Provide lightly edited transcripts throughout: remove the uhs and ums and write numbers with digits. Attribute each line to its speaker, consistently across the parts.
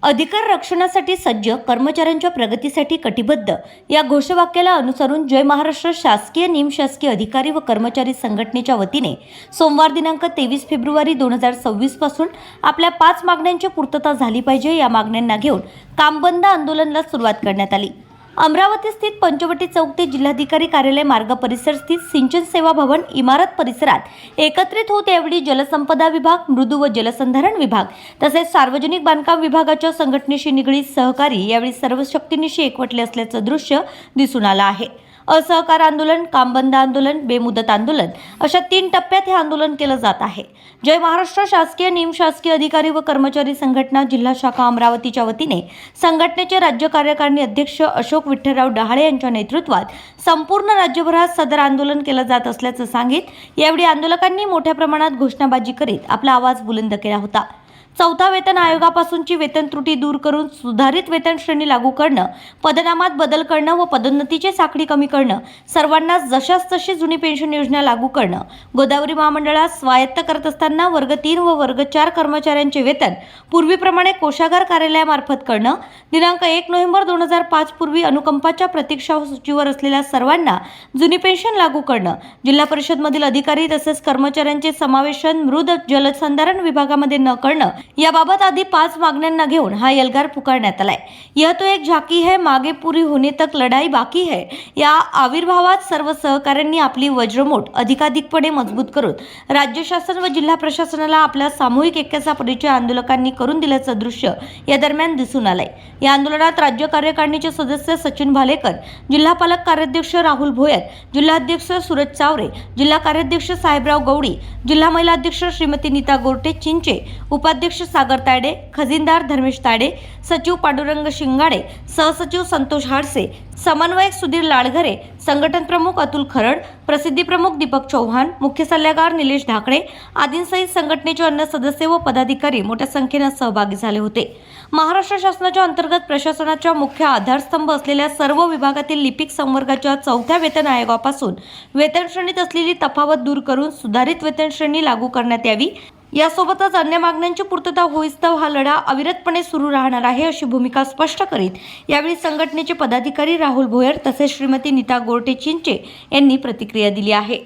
Speaker 1: अधिकार रक्षणासाठी सज्ज, कर्मचाऱ्यांच्या प्रगतीसाठी कटिबद्ध या घोषवाक्याला अनुसरून जय महाराष्ट्र शासकीय निमशासकीय अधिकारी व कर्मचारी संघटनेच्या वतीने सोमवार दिनांक 23 फेब्रुवारी 2026 पासून आपल्या 5 मागण्यांची पूर्तता झाली पाहिजे या मागण्यांना घेऊन कामबंद आंदोलनाला सुरुवात करण्यात आली। अमरावती स्थित पंचवटी चौक ते जिल्हाधिकारी कार्यालय मार्ग परिसर स्थित सिंचन सेवा भवन इमारत परिसरात एकत्रित होत यावेळी जलसंपदा विभाग, मृदू व जलसंधारण विभाग तसेच सार्वजनिक बांधकाम विभागाच्या संघटनेशी निगडीत सहकारी यावेळी सर्व शक्तीनिशी एकवटले असल्याचं दृश्य दिसून आलं आहे। असहकार आंदोलन, कामबंद आंदोलन, बेमुदत आंदोलन अशा 3 टप्प्यात हे आंदोलन केलं जात आहे। जय महाराष्ट्र शासकीय निमशासकीय अधिकारी व कर्मचारी संघटना जिल्हा शाखा अमरावतीच्या वतीने संघटनेचे राज्य कार्यकारिणी अध्यक्ष अशोक विठ्ठलराव डहाळे यांच्या नेतृत्वात संपूर्ण राज्यभरात सदर आंदोलन केलं जात असल्याचं सांगित यावेळी आंदोलकांनी मोठ्या प्रमाणात घोषणाबाजी करीत आपला आवाज बुलंद केला होता। चौथा वेतन आयोगापासूनची वेतन त्रुटी दूर करून सुधारित वेतन श्रेणी लागू करणं, पदनामात बदल करणं व पदोन्नतीची साखळी कमी करणं, सर्वांना जशास तशी जुनी पेन्शन योजना लागू करणं, गोदावरी महामंडळात स्वायत्त करत असताना वर्ग 3 व वर्ग 4 कर्मचाऱ्यांचे वेतन पूर्वीप्रमाणे कोषागार कार्यालयामार्फत करणं, दिनांक 1 नोव्हेंबर 2005 पूर्वी अनुकंपाच्या प्रतीक्षा सूचीवर असलेल्या सर्वांना जुनी पेन्शन लागू करणं, जिल्हा परिषदमधील अधिकारी तसेच कर्मचाऱ्यांचे समावेशन मृद जलसंधारण विभागामध्ये न करणं याबाबत आधी 5 मागण्यांना घेऊन हा एल्गार पुकारण्यात आलाय। यह तो एक झाकी है, मागे पूरी होने तक लढाई बाकी है या आविर्भावात सर्व सहकाऱ्यांनी आपली वज्रमूठ अधिकाधिकपणे मजबूत करून राज्य शासन व जिल्हा प्रशासनाला आपल्या सामूहिक ऐक्याचा परिचय आंदोलकांनी करून दिल्याचं दृश्य या दरम्यान दिसून आलंय। या आंदोलनात राज्य कार्यकारिणीचे सदस्य सचिन भालेकर, जिल्हा पालक कार्याध्यक्ष राहुल भोयर, जिल्हाध्यक्ष सूरज चावरे, जिल्हा कार्याध्यक्ष साहेबराव गवडी, जिल्हा महिला अध्यक्ष श्रीमती नीता गोरटे चिंचे, उपाध्यक्ष सागर तायडे, खजिनदार धर्मेश तायडे, सचिव पांडुरंग शिंगाडे, सहसचिव संतोष हाडसे, समन्वयक सुधीर लाडघरे, संघटन प्रमुख अतुल खरड, प्रसिद्धी प्रमुख दीपक चौहान, मुख्य सल्लागार निलेश ढाकणे आदींसहित संघटनेचे अन्य सदस्य व पदाधिकारी मोठ्या संख्येने सहभागी झाले होते। महाराष्ट्र शासनाच्या अंतर्गत प्रशासनाच्या मुख्य आधारस्तंभ असलेल्या सर्व विभागातील लिपिक संवर्गाच्या 4थ्या वेतन आयोगापासून वेतन श्रेणीत असलेली तफावत दूर करून सुधारित वेतन श्रेणी लागू करण्यात यावी। यासोबतच अन्य मागण्यांची पूर्तता होईस्तव हा लढा अविरतपणे सुरू राहणार आहे अशी भूमिका स्पष्ट करीत यावेळी संघटनेचे पदाधिकारी राहुल भोयर तसेच श्रीमती नीता गोरटे चिंचे यांनी प्रतिक्रिया दिली आहे।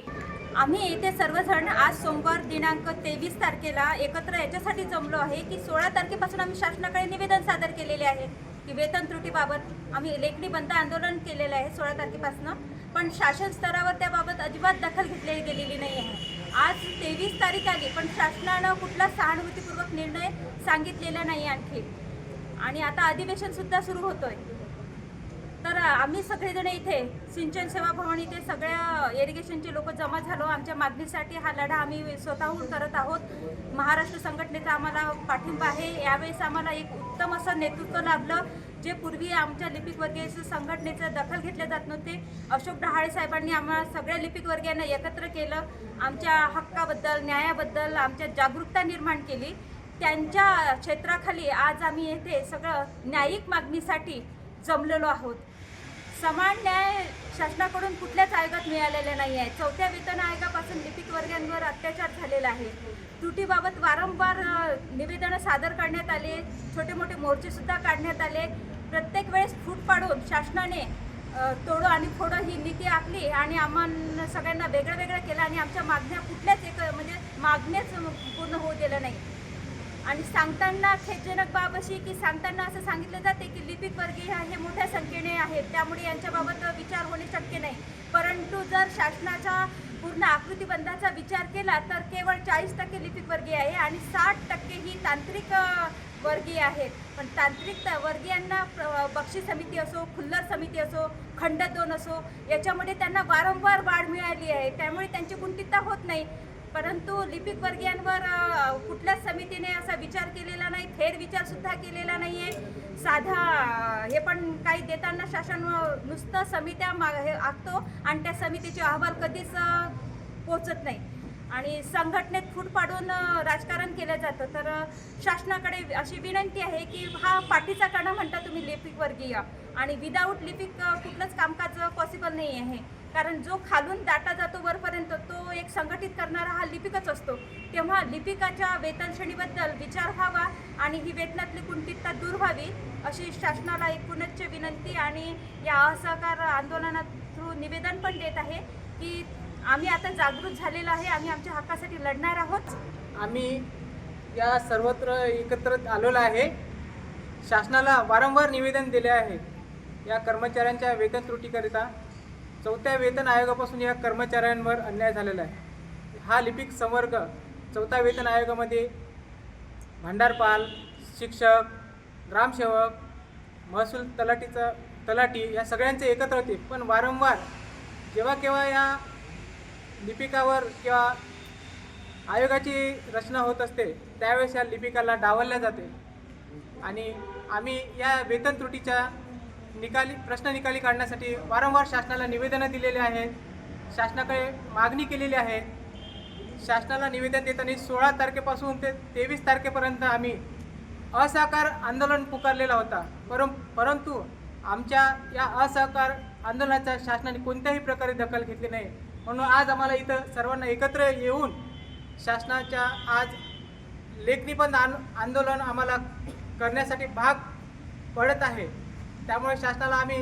Speaker 2: आम्ही इथे सर्वजण आज सोमवार दिनांक 23 तारखेला एकत्र याच्यासाठी जमलो आहे की 16 तारखेपासून आम्ही शासनाकडे निवेदन सादर केलेले आहे की वेतन त्रुटीबाबत आम्ही लेखणी बंद आंदोलन केलेलं आहे 16 तारखेपासून, पण शासन स्तरावर त्याबाबत अजिबात दखल घेतली गेलेली नाही आहे। आज 23 तारीख आली पण शासनानं कुठला सहानुभूतीपूर्वक निर्णय सांगितलेला नाही आणखी, आणि आता अधिवेशन सुद्धा सुरू होतोय। तर आम्ही सगळेजण इथे सिंचन सेवा भवन इथे सगळ्या इरिगेशनचे लोक जमा झालो। आमच्या मागणीसाठी हा लढा आम्ही स्वतःहून करत आहोत। महाराष्ट्र संघटनेचा आम्हाला पाठिंबा आहे। यावेळेस आम्हाला एक उत्तम असं नेतृत्व लाभलं जे पूर्वी आमच्या लिपिक वर्गीय संघटनेचं दखल घेतले जात नव्हते। अशोक डहाळे साहेबांनी आम्हाला सगळ्या लिपिक वर्गीयांना एकत्र केलं, आमच्या हक्काबद्दल, न्यायाबद्दल आमच्या जागरूकता निर्माण केली। त्यांच्या क्षेत्राखाली आज आम्ही येथे सगळं न्यायिक मागणीसाठी जमलेलो आहोत। समान न्याय शासनाकडून कुठल्याच आयोगात मिळालेला नाही आहे। 4थ्या वेतन आयोगापासून लिपिक वर्गांवर अत्याचार झालेला आहे। त्रुटीबाबत वारंवार निवेदनं सादर करण्यात आले, छोटे मोठे मोर्चे सुद्धा काढण्यात आले। प्रत्येक वेळेस फूट पाडून शासनाने तोडो आणि फोडो ही नीती आखली आणि आम्हाला सगळ्यांना वेगळं वेगळं केलं आणि आमच्या मागण्या कुठल्याच म्हणजे मागण्याच पूर्ण होऊ दिलं नाही। आणि सांगताना खेदजनक बाब अशी की सांगताना असं सांगितलं जाते की लिपिक वर्गीय हे मोठ्या संख्येने आहेत त्यामुळे यांच्याबाबत विचार होणे शक्य नाही, परंतु जर शासनाचा पूर्ण आकृतीबंधाचा विचार केला तर केवळ 40% लिपिक वर्गीय आहे आणि 60% ही तांत्रिक वर्गीय आहेत। पण तांत्रिक वर्गीयांना बक्षीस समिती असो, खुल्लर समिती असो, खंड 2 असो याच्यामध्ये त्यांना वारंवार वाढ मिळाली आहे, त्यामुळे त्यांची कुंठितता होत नाही। परंतु लिपिक वर्गीयांवर कुठल्याच समितीने असा विचार केलेला नाही, फेरविचार सुद्धा केलेला नाही आहे। साधा हे पण काही देताना शासन नुसतं समित्या आखतो आणि त्या समितीचे अहवाल कधीच पोचत नाही आणि संघटनेत फूट पाडून राजकारण केलं जातं। तर शासनाकडे अशी विनंती आहे की हा पाठीचा कणा म्हणता तुम्ही लिपिक वर्गीय, आणि विदाऊट लिपिक कुठलंच कामकाज पॉसिबल नाही आहे। कारण जो खालून डाटा जातो वरपर्यंत तो एक संघटित करणारा हा लिपिकच असतो. तेव्हा लिपिकाच्या वेतन श्रेणीबद्दल विचार व्हावा आणि ही वेतनातली कुंठितता दूर व्हावी अशी शासनाला एक पुनश्च विनंती आणि या असहकार आंदोलना थ्रू निवेदन पण देत आहे की आम्ही आता जागृत झालेलो आहे. आम्ही आमच्या हक्कासाठी लढणार आहोत.
Speaker 3: आम्ही या सर्वत्र एकत्र आलेलो आहे. शासनाला वारंवार निवेदन दिले आहे. या कर्मचाऱ्यांच्या वेतन त्रुटीकरिता 4थ्या वेतन आयोगापासून या कर्मचाऱ्यांवर अन्याय झालेला आहे. हा लिपिक संवर्ग 4थ्या वेतन आयोगामध्ये भंडारपाल, शिक्षक, ग्रामसेवक, महसूल तलाठी या सगळ्यांचे एकत्र होते. पण वारंवार जेव्हा केव्हा या लिपिकावर किंवा आयोगाची रचना होत असते त्यावेळेस या लिपिकाला डावलल्या जाते आणि आम्ही या वेतन त्रुटीच्या प्रश्न निकाली काढण्यासाठी वारंवार शासनाला निवेदनं दिलेली आहेत. शासनाकडे मागणी केलेली आहे. शासनाला निवेदन देताना 16 तारखेपासून ते 23 तारखेपर्यंत आम्ही असहकार आंदोलन पुकारलेला होता. परंतु आमच्या या असहकार आंदोलनाचा शासनाने कोणत्याही प्रकारे दखल घेतली नाही. म्हणून आज आम्हाला इथं सर्वांना एकत्र येऊन शासनाच्या आज लेखणी बंद आंदोलन आम्हाला करण्यासाठी भाग पडत आहे. त्यामुळे शासनाला आम्ही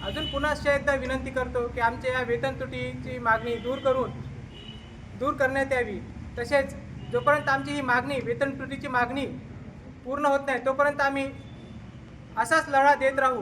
Speaker 3: अजून पुन्हा एकदा विनंती करतो की आमच्या या वेतन त्रुटीची मागणी दूर करण्यात यावी. तसेच जोपर्यंत आमची ही मागणी वेतन त्रुटीची मागणी पूर्ण होत नाही तोपर्यंत आम्ही असाच लढा देत राहू.